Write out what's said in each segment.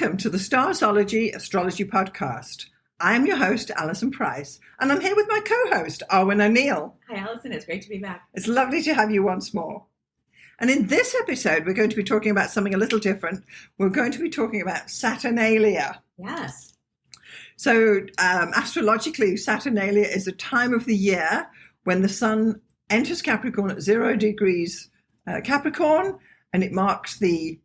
Welcome to the Starzology Astrology Podcast. I am your host, Alison Price, and I'm here with my co-host, Arwynne O'Neill. Hi, Alison. It's great to be back. It's lovely to have you once more. And in this episode, we're going to be talking about something a little different. We're going to be talking about Saturnalia. Yes. So astrologically, Saturnalia is a time of the year when the sun enters Capricorn at 0 degrees Capricorn, and it marks the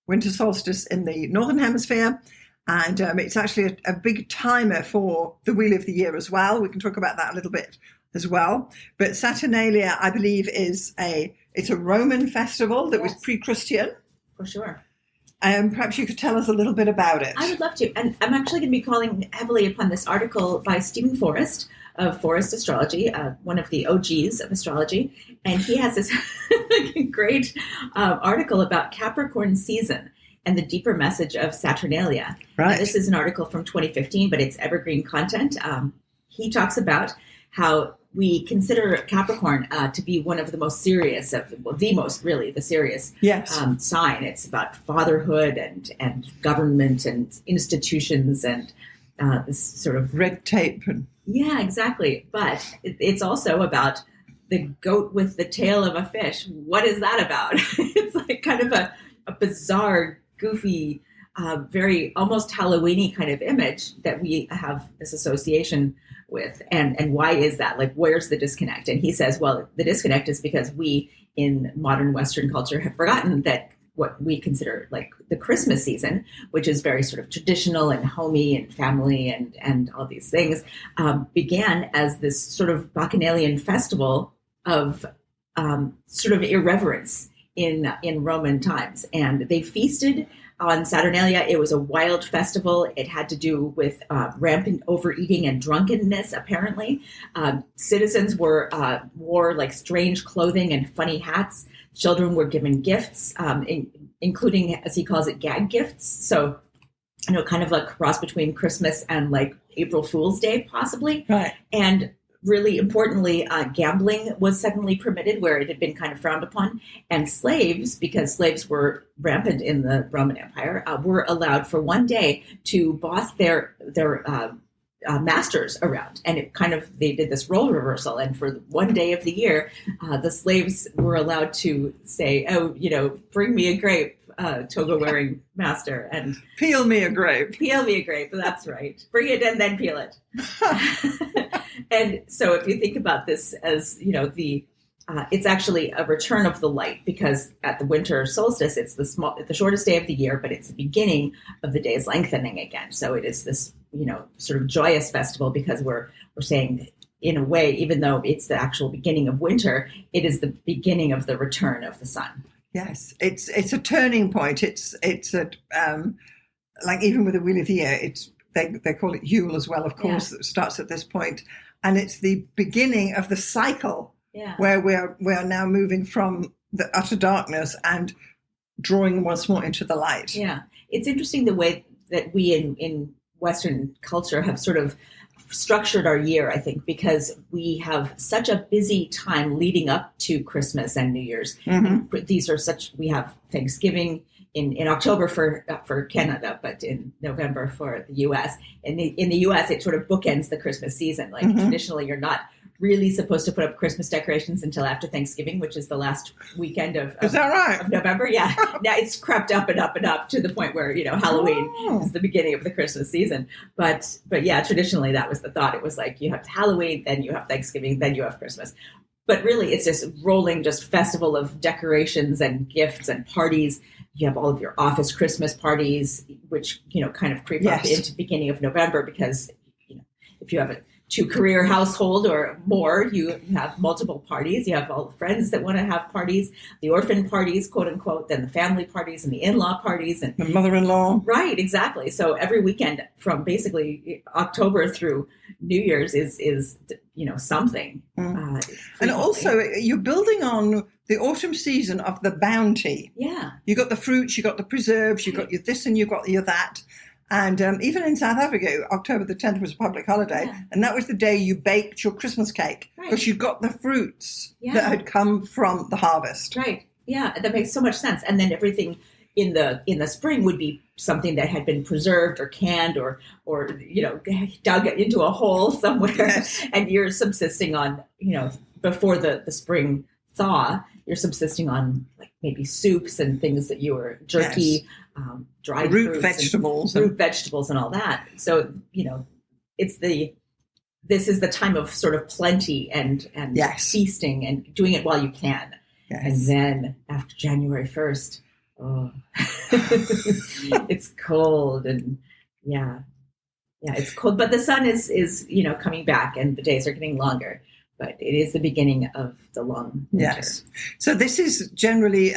winter solstice in the northern hemisphere. And it's actually a big timer for the wheel of the year as well. We can talk about that a little bit as well. But Saturnalia, I believe, it's a Roman festival that was pre-Christian. For sure. Perhaps you could tell us a little bit about it. I would love to. And I'm actually going to be calling heavily upon this article by Stephen Forrest of Forrest Astrology, one of the OGs of astrology. And he has this great article about Capricorn season and the deeper message of Saturnalia. Right. Now, this is an article from 2015, but it's evergreen content. He talks about how we consider Capricorn to be one of the most serious, the serious sign. It's about fatherhood and government and institutions and this sort of red tape. Yeah, exactly. But it's also about the goat with the tail of a fish. What is that about? It's like kind of a bizarre, goofy, very almost Halloween-y kind of image that we have this association with. And why is that? Like, where's the disconnect? And he says, well, the disconnect is because we in modern Western culture have forgotten that what we consider like the Christmas season, which is very sort of traditional and homey and family and all these things, began as this sort of bacchanalian festival of sort of irreverence in Roman times. And they feasted on Saturnalia. It was a wild festival. It had to do with rampant overeating and drunkenness, apparently. Citizens wore like strange clothing and funny hats. Children were given gifts, including, as he calls it, gag gifts. So, kind of like a cross between Christmas and like April Fool's Day, possibly. Right. And really importantly, gambling was suddenly permitted where it had been kind of frowned upon. And slaves, because slaves were rampant in the Roman Empire, were allowed for one day to boss their masters around. And they did this role reversal. And for one day of the year, the slaves were allowed to say, bring me a grape, toga-wearing master. And peel me a grape. Peel me a grape. That's right. Bring it and then peel it. And so if you think about this as, it's actually a return of the light, because at the winter solstice, it's the shortest day of the year, but it's the beginning of the days lengthening again. So it is this, sort of joyous festival, because we're saying, in a way, even though it's the actual beginning of winter, it is the beginning of the return of the sun. Yes, it's a turning point. It's like even with the wheel of the year, they call it Yule as well, of course, that starts at this point. And it's the beginning of the cycle where we're now moving from the utter darkness and drawing once more into the light. Yeah. It's interesting the way that we in Western culture have sort of structured our year, I think, because we have such a busy time leading up to Christmas and New Year's. Mm-hmm. And we have Thanksgiving in October for Canada, but in November for the U.S. In the U.S., it sort of bookends the Christmas season. Like traditionally, you're not really supposed to put up Christmas decorations until after Thanksgiving, which is the last weekend of is that right? Of November. Yeah. Now it's crept up and up and up to the point where, Halloween is the beginning of the Christmas season. But yeah, traditionally that was the thought. It was like you have Halloween, then you have Thanksgiving, then you have Christmas. But really it's this rolling just festival of decorations and gifts and parties. You have all of your office Christmas parties, which, kind of creep up into the beginning of November, because, if you have a 2-career household or more, you have multiple parties. You have all the friends that want to have parties, the orphan parties, quote unquote, then the family parties and the in-law parties. And the mother-in-law. Right, exactly. So every weekend from basically October through New Year's is something. And also you're building on the autumn season of the bounty. Yeah. You got the fruits, you got the preserves, you got your this and you got your that. And even in South Africa, October the 10th was a public holiday. And that was the day you baked your Christmas cake, because you got the fruits that had come from the harvest. Right. Yeah, that makes so much sense. And then everything in the spring would be something that had been preserved or canned or dug into a hole somewhere. Yes. And you're subsisting on, before the spring thaw, you're subsisting on like maybe soups and things that you were jerky, dried root fruits vegetables, root vegetables and all that. So, this is the time of sort of plenty and yes. feasting and doing it while you can. Yes. And then after January 1st, it's cold and it's cold, but the sun is coming back and the days are getting longer, but it is the beginning of the long winter. Yes. So this is generally,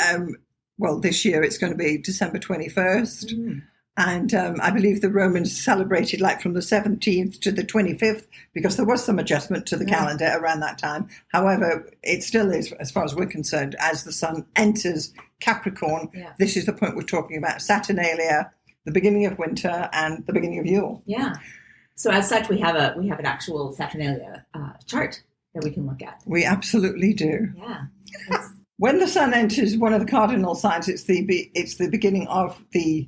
this year it's going to be December 21st. Mm. And I believe the Romans celebrated like from the 17th to the 25th because there was some adjustment to the calendar around that time. However, it still is, as far as we're concerned, as the sun enters Capricorn, this is the point we're talking about, Saturnalia, the beginning of winter and the beginning of Yule. Yeah. So as such, we have an actual Saturnalia chart that we can look at. We absolutely do. Yeah. When the sun enters one of the cardinal signs, it's the beginning of the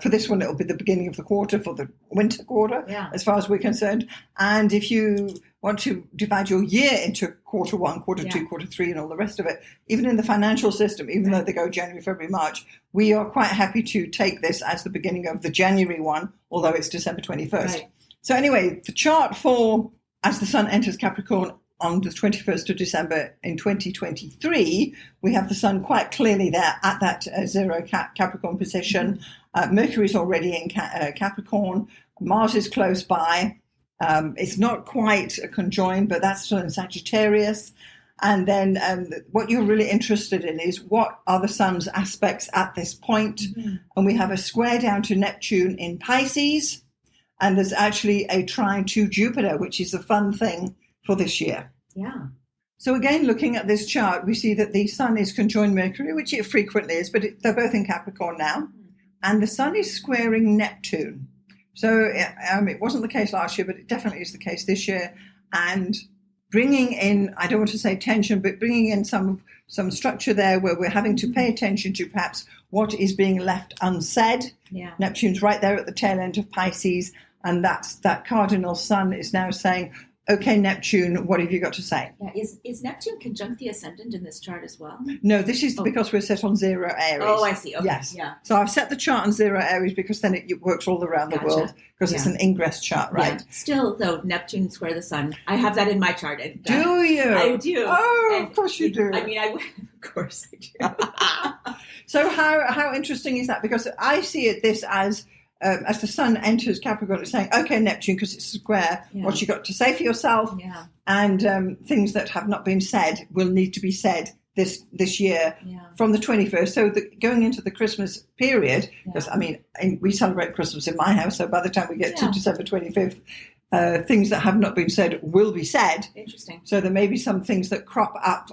for this one, it'll be the beginning of the quarter for the winter quarter, as far as we're concerned. And if you want to divide your year into quarter one, quarter two, quarter three, and all the rest of it, even in the financial system, even though they go January, February, March, we are quite happy to take this as the beginning of the January one, although it's December 21st. Right. So anyway, the chart for as the sun enters Capricorn on the 21st of December in 2023, we have the sun quite clearly there at that zero Capricorn position. Mercury's already in Capricorn. Mars is close by. It's not quite a conjoined, but that's still in Sagittarius. And then what you're really interested in is what are the sun's aspects at this point. Mm-hmm. And we have a square down to Neptune in Pisces. And there's actually a trine to Jupiter, which is a fun thing for this year. Yeah. So again, looking at this chart, we see that the sun is conjoined Mercury, which it frequently is, but they're both in Capricorn now. And the sun is squaring Neptune. So it wasn't the case last year, but it definitely is the case this year. And bringing in, I don't want to say tension, but bringing in some structure there where we're having to pay attention to perhaps what is being left unsaid. Yeah. Neptune's right there at the tail end of Pisces. And that cardinal sun is now saying, okay, Neptune, what have you got to say? Yeah. Is Neptune conjunct the ascendant in this chart as well? No, this is because we're set on zero Aries. Oh, I see. Okay. Yes. Yeah. So I've set the chart on zero Aries because then it works all around the world because it's an ingress chart, right? Yeah. Still, though, Neptune square the sun. I have that in my chart. And, do you? I do. Oh, of course you do. I mean, of course I do. So how interesting is that? Because I see it this as the sun enters Capricorn, it's saying, okay, Neptune, because it's square, what you got to say for yourself, and things that have not been said will need to be said this year from the 21st. So going into the Christmas period, because we celebrate Christmas in my house, so by the time we get to December 25th, things that have not been said will be said. Interesting. So there may be some things that crop up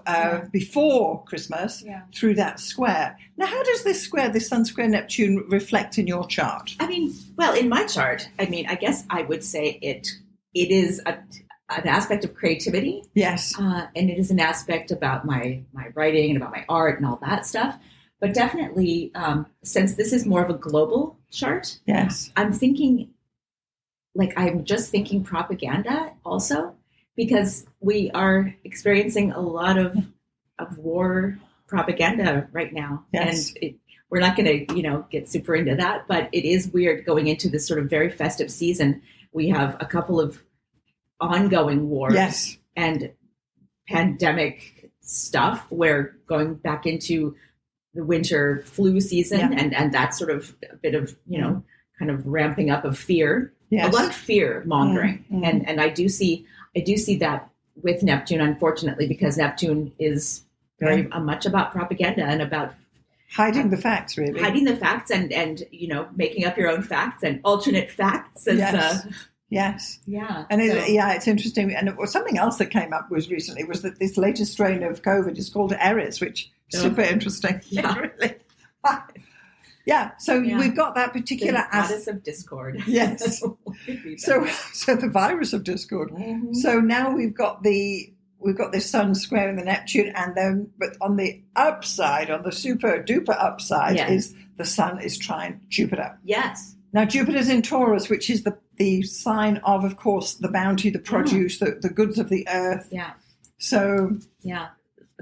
before Christmas through that square. Now, how does this sun square Neptune, reflect in your chart? I mean, well, in my chart, I guess I would say it is an aspect of creativity. Yes. And it is an aspect about my writing and about my art and all that stuff. But definitely, since this is more of a global chart, I'm just thinking propaganda also, because we are experiencing a lot of war propaganda right now. Yes. And we're not going to, get super into that, but it is weird going into this sort of very festive season. We have a couple of ongoing wars and pandemic stuff. We're going back into the winter flu season and that's sort of a bit of, kind of ramping up of fear. Yes. A lot of fear mongering. Mm-hmm. And I do see that with Neptune, unfortunately, because Neptune is very much about propaganda and about hiding the facts, really. Hiding the facts and making up your own facts and alternate facts. Yes. Yeah. And it's interesting. And something else that came up was that this latest strain of COVID is called Eris, which is super interesting. Yeah. Really. So we've got that particular goddess of discord. Yes. So the virus of discord. Mm-hmm. So now we've got the we've got this sun squaring the Neptune, and then, but on the upside, on the super duper upside, is the sun is trine Jupiter. Yes. Now, Jupiter's in Taurus, which is the sign of course, the bounty, the produce, the goods of the earth. Yeah. So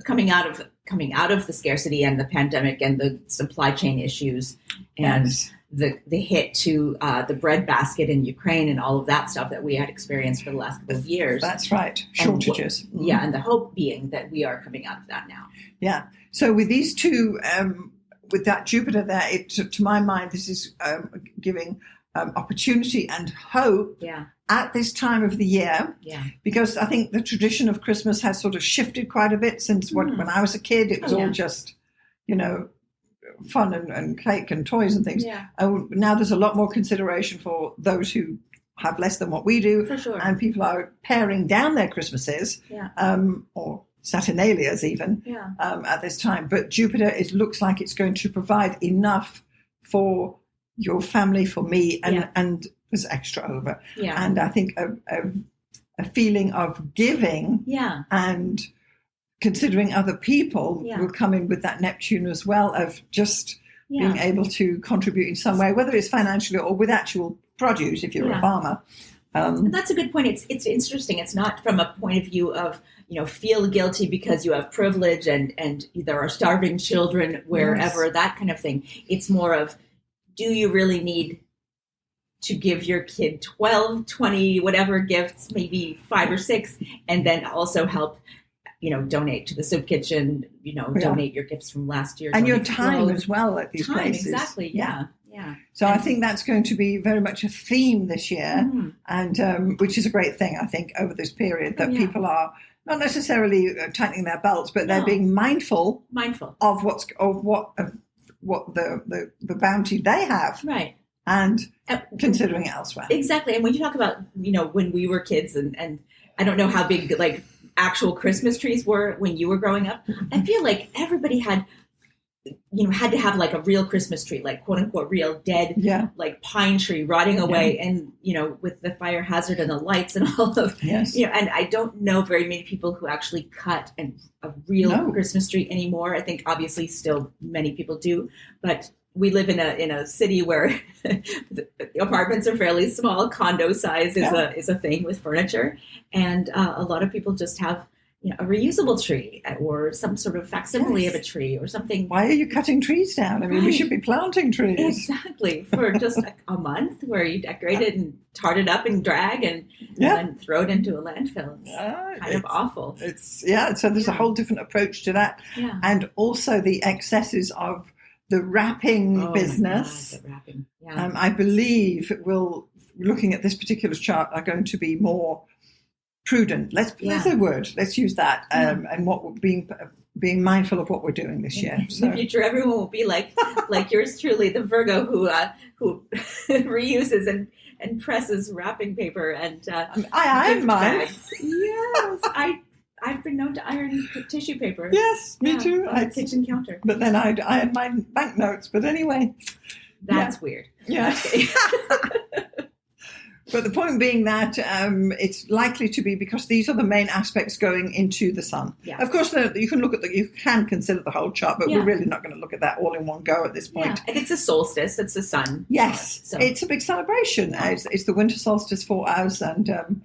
coming out of the scarcity and the pandemic and the supply chain issues and the hit to the breadbasket in Ukraine and all of that stuff that we had experienced for the last couple of years. That's right. Shortages. And the hope being that we are coming out of that now. Yeah. So with these two, with that Jupiter there, to my mind, this is giving opportunity and hope at this time of the year. Yeah. Because I think the tradition of Christmas has sort of shifted quite a bit since when I was a kid. It was all just, fun and cake and toys and things. Yeah. Now there's a lot more consideration for those who have less than what we do. For sure. And people are paring down their Christmases, or Saturnalias even, at this time. But Jupiter, it looks like it's going to provide enough for your family, for me, and there's extra over. Yeah. And I think a feeling of giving and considering other people will come in with that Neptune as well, of just being able to contribute in some way, whether it's financially or with actual produce if you're a farmer. And that's a good point. It's interesting. It's not from a point of view of, feel guilty because you have privilege and there are starving children wherever, that kind of thing. It's more of, do you really need to give your kid 12, 20, whatever gifts, maybe 5 or 6, and then also help donate to the soup kitchen, donate your gifts from last year. And your time as well at these places. Exactly, yeah. So I think that's going to be very much a theme this year, and which is a great thing, I think, over this period, that people are not necessarily tightening their belts, but they're being mindful of what the bounty they have. Right. And considering it elsewhere. Exactly. And when you talk about, when we were kids, and I don't know how big, actual Christmas trees were when you were growing up, I feel like everybody had to have a real Christmas tree, quote unquote real dead, pine tree rotting away, and with the fire hazard and the lights and all of, and I don't know very many people who actually cut a real Christmas tree anymore. I think obviously still many people do, but we live in a city where the apartments are fairly small. Condo size is a thing with furniture, and a lot of people just have a reusable tree or some sort of facsimile of a tree or something. Why are you cutting trees down? I mean, we should be planting trees. Exactly, for just a month where you decorate it and tart it up and drag and then throw it into a landfill. It's kind of awful. So there's a whole different approach to that, and also the excesses of the wrapping business. God, the wrapping. I believe looking at this particular chart, are going to be more prudent. Let's a word. Let's use that. And what we're being mindful of what we're doing this year. In the future, everyone will be like yours truly, the Virgo who reuses and presses wrapping paper and I iron mine. Bags. Yes, I've been known to iron tissue paper. Yes, me too. On the kitchen counter. But then I had my banknotes. But anyway. That's weird. Yeah. But the point being that it's likely to be, because these are the main aspects going into the sun. Yeah. Of course, you can consider the whole chart, but we're really not going to look at that all in one go at this point. Yeah. And it's a solstice. It's the sun. Yes. So. It's a big celebration. It's the winter solstice for us, and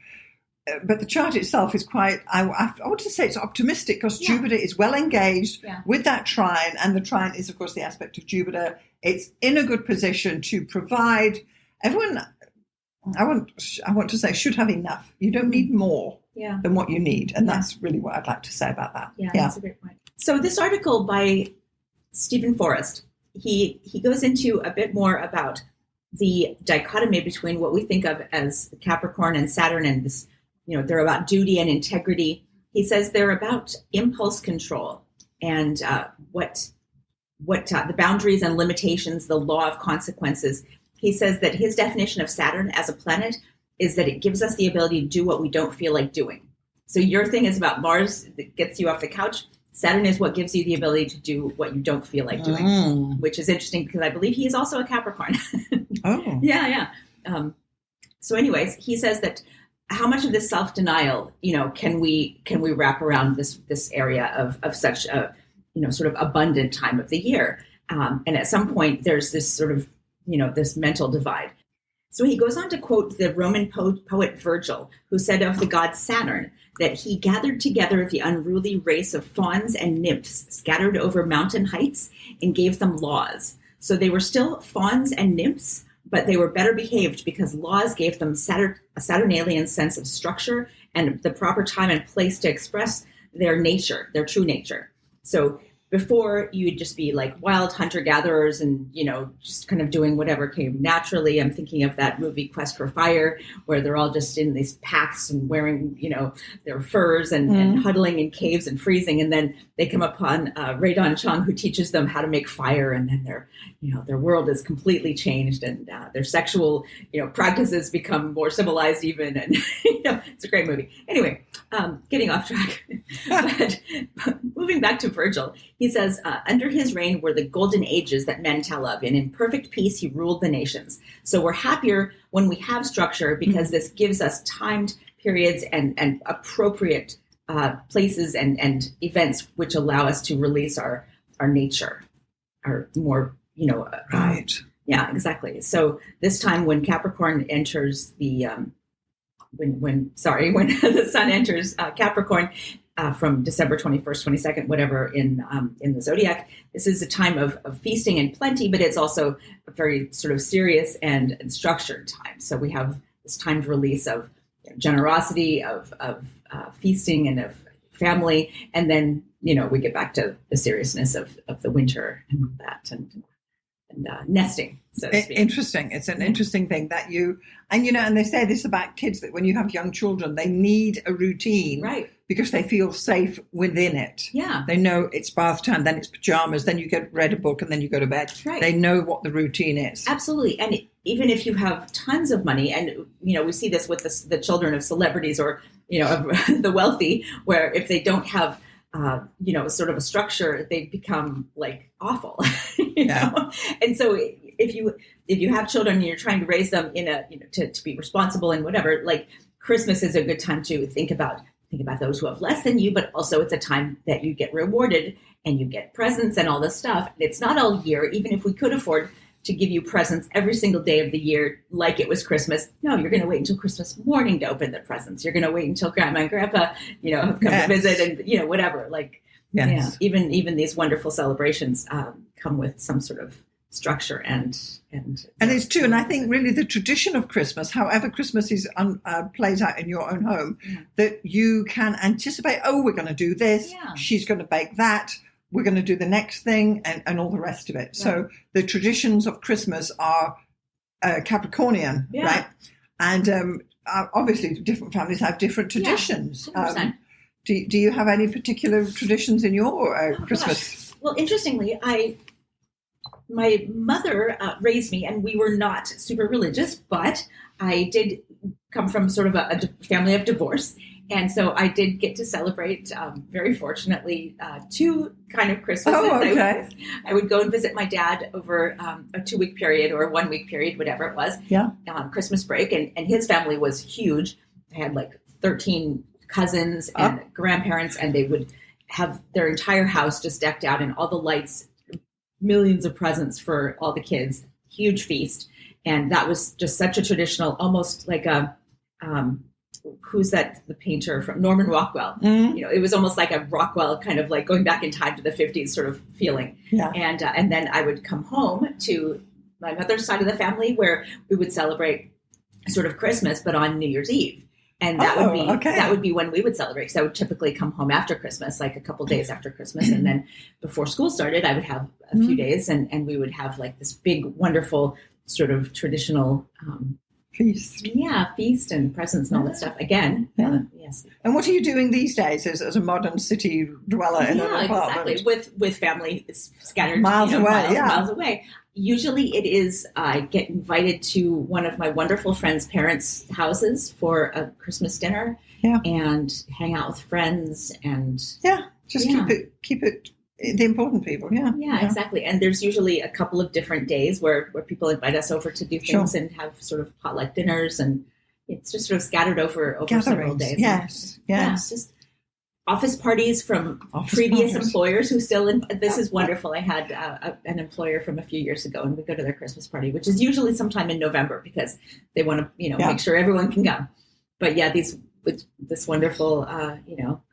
but the chart itself is quite, I want to say it's optimistic, because Jupiter is well engaged with that trine, and the trine is, of course, the aspect of Jupiter. It's in a good position to provide everyone. I want to say should have enough. You don't need more than what you need, and that's really what I'd like to say about that. Yeah, that's a great point. So this article by Stephen Forrest, he goes into a bit more about the dichotomy between what we think of as Capricorn and Saturn, and this, they're about duty and integrity. He says they're about impulse control and what the boundaries and limitations, the law of consequences. He says that his definition of Saturn as a planet is that it gives us the ability to do what we don't feel like doing. So your thing is about Mars that gets you off the couch. Saturn is what gives you the ability to do what you don't feel like doing, which is interesting because I believe he is also a Capricorn. Oh. Yeah. So anyways, he says that how much of this self-denial, can we wrap around this area of such a, sort of abundant time of the year? And at some point, there's this sort of, this mental divide. So he goes on to quote the Roman poet Virgil, who said of the god Saturn that he gathered together the unruly race of fauns and nymphs scattered over mountain heights and gave them laws. So they were still fauns and nymphs, but they were better behaved because laws gave them a Saturnalian sense of structure and the proper time and place to express their nature, their true nature. So before, you'd just be like wild hunter-gatherers and, just kind of doing whatever came naturally. I'm thinking of that movie Quest for Fire, where they're all just in these packs and wearing, their furs and huddling in caves and freezing. And then they come upon Radon Chung, who teaches them how to make fire. And then their world is completely changed, and their sexual, practices become more civilized even. And, it's a great movie. Anyway, getting off track. But moving back to Virgil, he says, under his reign were the golden ages that men tell of, and in perfect peace he ruled the nations. So we're happier when we have structure, because this gives us timed periods and appropriate places and events which allow us to release our nature, our more, right. Yeah, exactly. So this time when Capricorn enters the, when the sun enters Capricorn, from December 21st, 22nd, whatever in the zodiac. This is a time of feasting and plenty, but it's also a very sort of serious and structured time. So we have this timed release of generosity, of feasting, and of family, and then we get back to the seriousness of the winter and that and nesting. So to speak. Interesting. It's an interesting thing that and they say this about kids, that when you have young children, they need a routine, right? Because they feel safe within it. Yeah. They know it's bath time, then it's pajamas, then you read a book, and then you go to bed. Right. They know what the routine is. Absolutely. And even if you have tons of money, and, we see this with the children of celebrities or, of the wealthy, where if they don't have, sort of a structure, they become like awful, know? And so if you have children and you're trying to raise them in a, to be responsible and whatever, like Christmas is a good time to think about those who have less than you, but also it's a time that you get rewarded and you get presents and all this stuff. And it's not all year, even if we could afford to give you presents every single day of the year like it was Christmas. No, you're going to wait until Christmas morning to open the presents. You're going to wait until Grandma and Grandpa, have come to visit and, whatever. Like, even these wonderful celebrations come with some sort of structure and it's true. And I think really the tradition of Christmas, however Christmas is plays out in your own home, that you can anticipate, we're going to do this, she's going to bake that, we're going to do the next thing, and all the rest of it. Right. So the traditions of Christmas are Capricornian, right? And obviously different families have different traditions. Do you have any particular traditions in your Christmas? Gosh. Well, interestingly, my mother raised me, and we were not super religious, but I did come from sort of a family of divorce. And so I did get to celebrate, very fortunately, 2 kind of Christmases. Oh, okay. I would go and visit my dad over a 2-week period or a 1-week period, whatever it was, Christmas break. And his family was huge. I had like 13 cousins and grandparents, and they would have their entire house just decked out and all the lights, millions of presents for all the kids, huge feast. And that was just such a traditional, almost like a, who's that, the painter from Norman Rockwell? Mm-hmm. It was almost like a Rockwell kind of like going back in time to the 50s sort of feeling. Yeah. And then I would come home to my mother's side of the family where we would celebrate sort of Christmas, but on New Year's Eve. And that would be when we would celebrate, because I would typically come home after Christmas, like a couple days after Christmas. And then before school started, I would have a few days and we would have like this big, wonderful sort of traditional feast. Yeah, feast and presents and all that stuff. Again, yes. And what are you doing these days as a modern city dweller in an apartment? Exactly, with family scattered miles away. Usually it is I get invited to one of my wonderful friends' parents' houses for a Christmas dinner and hang out with friends and keep it the important people. Yeah, exactly. And there's usually a couple of different days where people invite us over to do things and have sort of potluck dinners and it's just sort of scattered over several days. Yes. Yeah, just office parties from previous employers who still, this is wonderful. I had an employer from a few years ago, and we go to their Christmas party, which is usually sometime in November because they want to, make sure everyone can come. But yeah, this wonderful,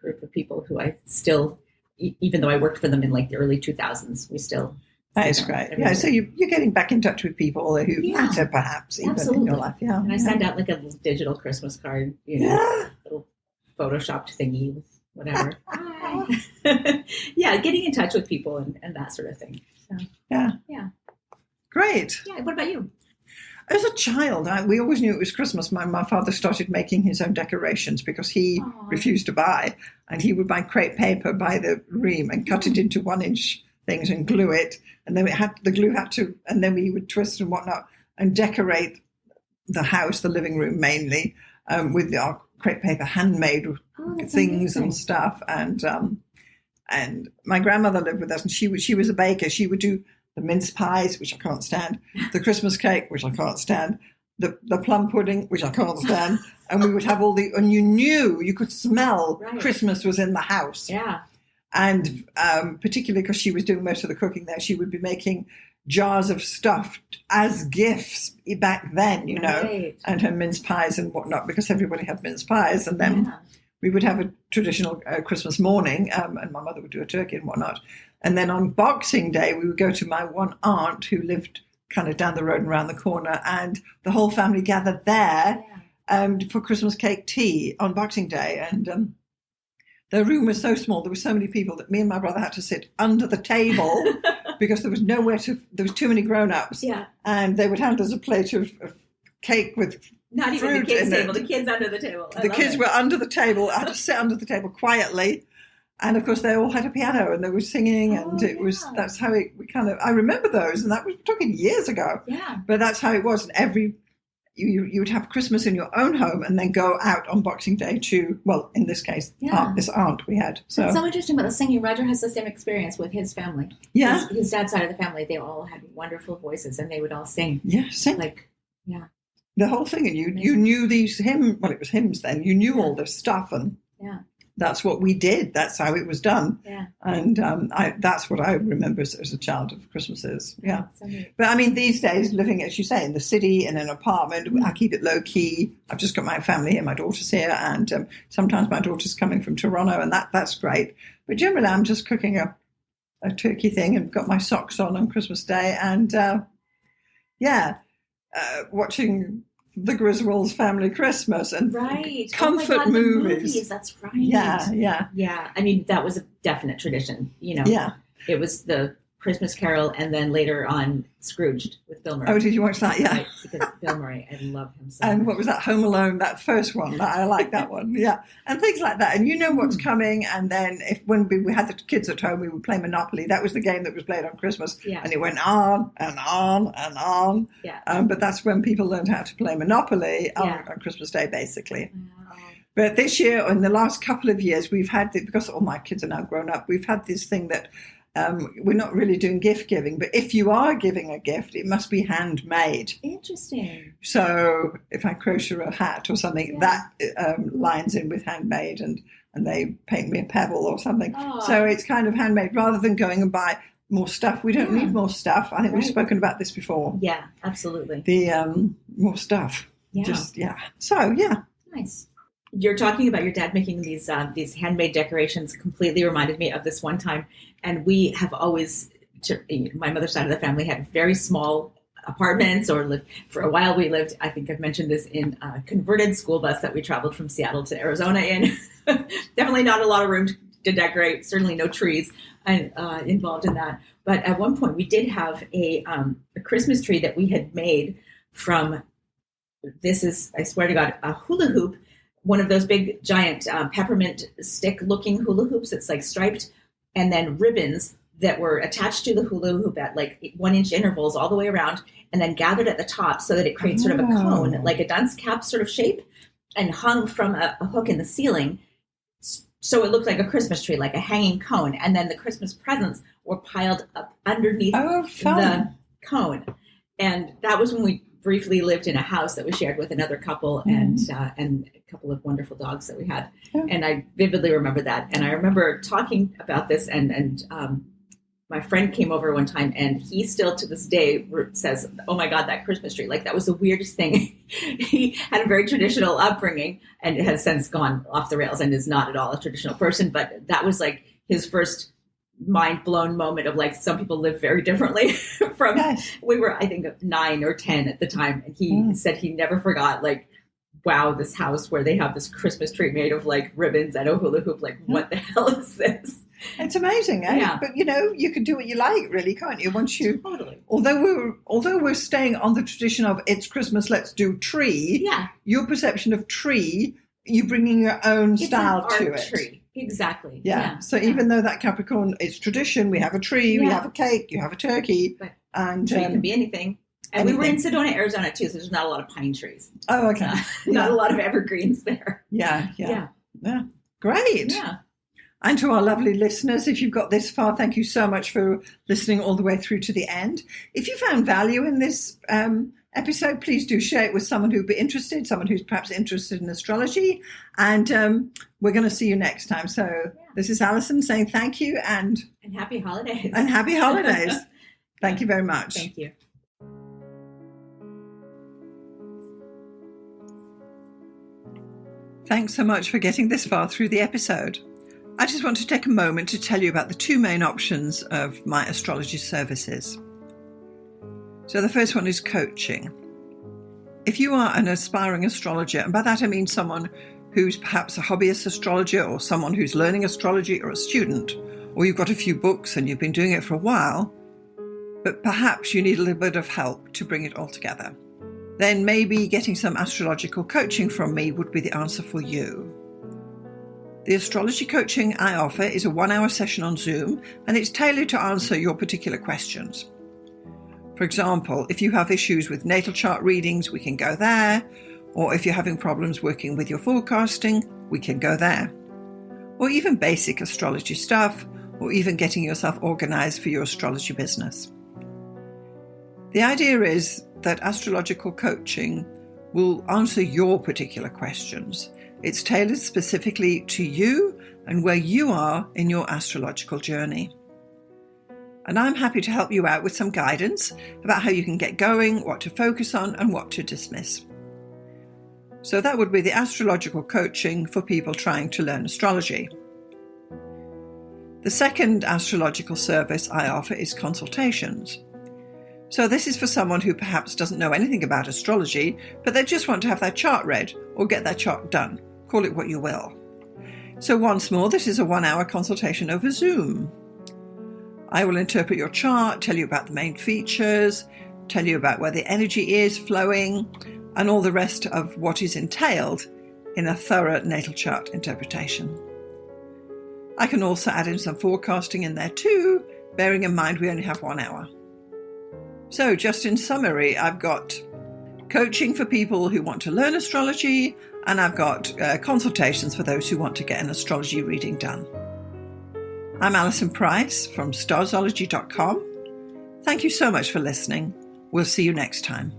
group of people who I still, even though I worked for them in like the early 2000s, we still. That is great. Yeah, so you're getting back in touch with people who matter, perhaps, even in your life. Yeah, and I send out like a little digital Christmas card, little photoshopped thingy with whatever. Yeah, getting in touch with people and that sort of thing. So, yeah. Great. Yeah. What about you? As a child, we always knew it was Christmas. My father started making his own decorations because he refused to buy, and he would buy crepe paper by the ream and cut it into 1-inch things and glue it, and then the glue had to, and then we would twist and whatnot and decorate the house, the living room mainly, with our crepe paper, handmade things and stuff. And my grandmother lived with us, and she was a baker. She would do the mince pies, which I can't stand, the Christmas cake, which I can't stand, the plum pudding, which I can't stand, and we would have and you could smell Christmas was in the house. Yeah. And particularly because she was doing most of the cooking there, she would be making jars of stuff as gifts back then, and her mince pies and whatnot, because everybody had mince pies. And then we would have a traditional Christmas morning, and my mother would do a turkey and whatnot. And then on Boxing Day, we would go to my one aunt who lived kind of down the road and around the corner, and the whole family gathered there for Christmas cake tea on Boxing Day. And the room was so small, there were so many people that me and my brother had to sit under the table because there was there was too many grown-ups. Yeah. And they would hand us a plate of cake with not even the kids' table, the kids under the table. The kids were under the table. I had to sit under the table quietly. And of course, they all had a piano and they were singing, and that's how I remember those, and that was talking years ago. Yeah. But that's how it was. And you would have Christmas in your own home and then go out on Boxing Day to, well, in this case, this aunt we had. So it's so interesting about the singing. Roger has the same experience with his family. Yeah. His dad's side of the family, they all had wonderful voices and they would all sing. Yeah, sing. The whole thing. And you knew these hymns, well, it was hymns then. You knew all this stuff, and that's what we did. That's how it was done. Yeah. And that's what I remember as a child of Christmases. Yeah. But I mean, these days, living, as you say, in the city, in an apartment, I keep it low key. I've just got my family here, my daughter's here, and sometimes my daughter's coming from Toronto, and that's great. But generally, I'm just cooking a turkey thing and got my socks on Christmas Day, and watching the Griswolds Family Christmas and comfort movies. That's right. Yeah. I mean, that was a definite tradition. Yeah. It was the Christmas Carol, and then later on Scrooged with Bill Murray. Oh, did you watch that? Yeah. Right, because Bill Murray, I love him so And much. what was that, Home Alone, that first one? I like that one, yeah. And things like that. And you know what's coming. And then when we had the kids at home, we would play Monopoly. That was the game that was played on Christmas. Yeah. And it went on and on and on. Yeah. But that's when people learned how to play Monopoly on Christmas Day, basically. Wow. But this year, in the last couple of years, we've had, because all my kids are now grown up, we've had this thing that we're not really doing gift giving, but if you are giving a gift, it must be handmade. Interesting. So if I crochet a hat or something, that lines in with handmade, and they paint me a pebble or something. Oh. So it's kind of handmade rather than going and buy more stuff. We don't need more stuff. I think we've spoken about this before. Yeah, absolutely. The more stuff. Yeah. So, yeah. Nice. You're talking about your dad making these handmade decorations completely reminded me of this one time. And we have always, my mother's side of the family had very small apartments, or lived, for a while we lived, I think I've mentioned this, in a converted school bus that we traveled from Seattle to Arizona in. Definitely not a lot of room to decorate, certainly no trees involved in that. But at one point we did have a Christmas tree that we had made from, this is, I swear to God, a hula hoop, one of those big giant peppermint stick looking hula hoops that's like striped, and then ribbons that were attached to the hula hoop at like 1-inch intervals all the way around, and then gathered at the top so that it creates sort of a cone, like a dunce cap sort of shape, and hung from a hook in the ceiling. So it looked like a Christmas tree, like a hanging cone. And then the Christmas presents were piled up underneath the cone. And that was when we briefly lived in a house that was shared with another couple and a couple of wonderful dogs that we had. Yeah. And I vividly remember that. And I remember talking about this and my friend came over one time and he still to this day says, oh my God, that Christmas tree, like that was the weirdest thing. He had a very traditional upbringing and has since gone off the rails and is not at all a traditional person. But that was like his first mind blown moment of like, some people live very differently from, we were, I think 9 or 10 at the time. And he said he never forgot, like, wow, this house where they have this Christmas tree made of like ribbons and a hula hoop, like what the hell is this? It's amazing, eh? Yeah. But you can do what you like, really, can't you? Once you, totally. Although we're staying on the tradition of it's Christmas, let's do tree. Yeah. Your perception of tree, you bringing your own style to it. Tree. Exactly. Yeah. So even though that Capricorn, it's tradition. We have a tree, we have a cake, you have a turkey, and tree can be anything. And we were in Sedona, Arizona too, so there's not a lot of pine trees. Oh, okay. Not a lot of evergreens there. Yeah. Great. Yeah. And to our lovely listeners, if you've got this far, thank you so much for listening all the way through to the end. If you found value in this episode, please do share it with someone who'd be interested, someone who's perhaps interested in astrology. And we're going to see you next time. So this is Alison saying thank you and happy holidays. And happy holidays. Thank you very much. Thank you. Thanks so much for getting this far through the episode. I just want to take a moment to tell you about the 2 main options of my astrology services. So the first one is coaching. If you are an aspiring astrologer, and by that I mean someone who's perhaps a hobbyist astrologer or someone who's learning astrology or a student, or you've got a few books and you've been doing it for a while, but perhaps you need a little bit of help to bring it all together, then maybe getting some astrological coaching from me would be the answer for you. The astrology coaching I offer is a 1-hour session on Zoom, and it's tailored to answer your particular questions. For example, if you have issues with natal chart readings, we can go there. Or if you're having problems working with your forecasting, we can go there. Or even basic astrology stuff, or even getting yourself organized for your astrology business. The idea is that astrological coaching will answer your particular questions. It's tailored specifically to you and where you are in your astrological journey. And I'm happy to help you out with some guidance about how you can get going, what to focus on, and what to dismiss. So that would be the astrological coaching for people trying to learn astrology. The second astrological service I offer is consultations. So this is for someone who perhaps doesn't know anything about astrology, but they just want to have their chart read or get their chart done. Call it what you will. So once more, this is a 1-hour consultation over Zoom. I will interpret your chart, tell you about the main features, tell you about where the energy is flowing, and all the rest of what is entailed in a thorough natal chart interpretation. I can also add in some forecasting in there too, bearing in mind we only have 1 hour. So just in summary, I've got coaching for people who want to learn astrology, and I've got consultations for those who want to get an astrology reading done. I'm Alison Price from Starzology.com. Thank you so much for listening. We'll see you next time.